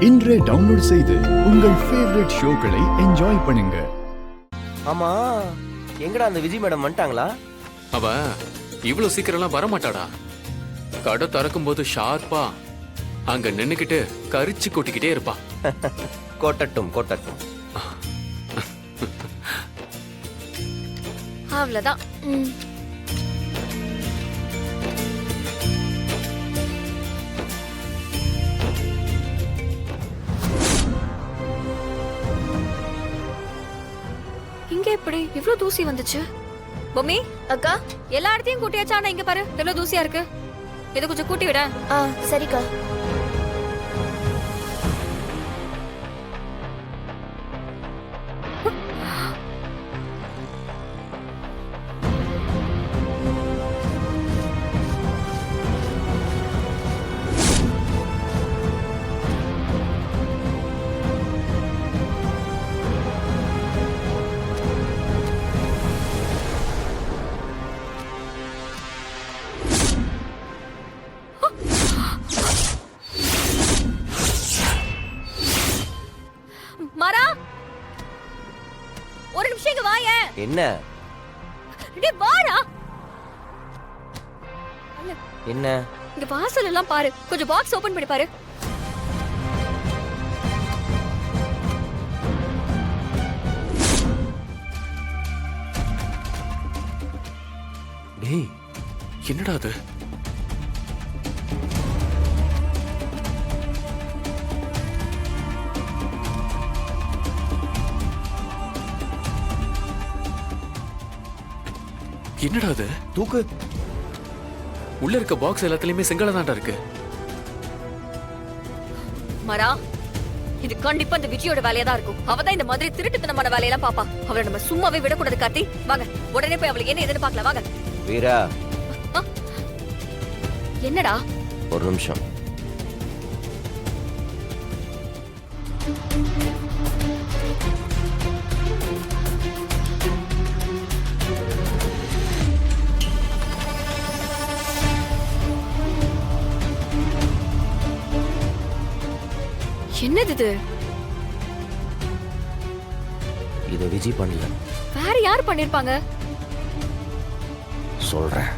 இன்றே டவுன்லோட் செய்து உங்கள் ஃபேவரட் ஷோக்களை என்ஜாய் பண்ணுங்க. ஆமா, எங்கடா அந்த விஜய் மேடம் வந்துட்டாங்களா? அவ இவ்வளவு சீக்கிரம்லாம் வரமாட்டாடா. கடை திறக்கும் போது ஷார்ப்பா அங்க நின்னுக்கிட்டு கரிச்சு கொட்டிக்கிட்டே இருப்பா. கொட்டட்டும் கொட்டட்டும். அவ்வளவுதான். இங்க எப்படி இவ்ளோ தூசி வந்துச்சு? பொம்மி அக்கா, எல்லா இடத்தையும் கூட்டியாச்சா? ஆனா இங்க பாரு எவ்வளவு தூசியா இருக்கு. இதை கொஞ்சம் கூட்டி விட. சரிக்கா. மாறா, ஒரு நிமிஷம் இங்க வாயே. என்ன டேய் வாடா. என்ன இங்க வாசல் எல்லாம் பாரு, கொஞ்சம் பாக்ஸ் ஓபன் பண்ணி பாரு. டேய், என்னடா அது? என்னடா அது? தூக்கு. உள்ள இருக்க பாக்ஸ் எல்லாத்துலயுமே செங்கல தான்டா இருக்கு. மாறா, இது கண்டிப்பா இந்த விஜயோட வேலையா தான் இருக்கும். அவதான் இந்த மாதிரி திருட்டுத்தனமான வேலையெல்லாம் பாப்பா. அவளை நம்ம சும்மாவே விடக்கூடாது கார்த்தி. வாங்க, உடனே போய் அவளுக்கு என்ன எதுன்னு பாக்கலாம். வாங்க. வீரா, என்னடா? ஒரு நிமிஷம். என்னது இது? இத விஜய் பண்ணல. வேற யார் பண்ணிருப்பாங்க? சொல்றேன்.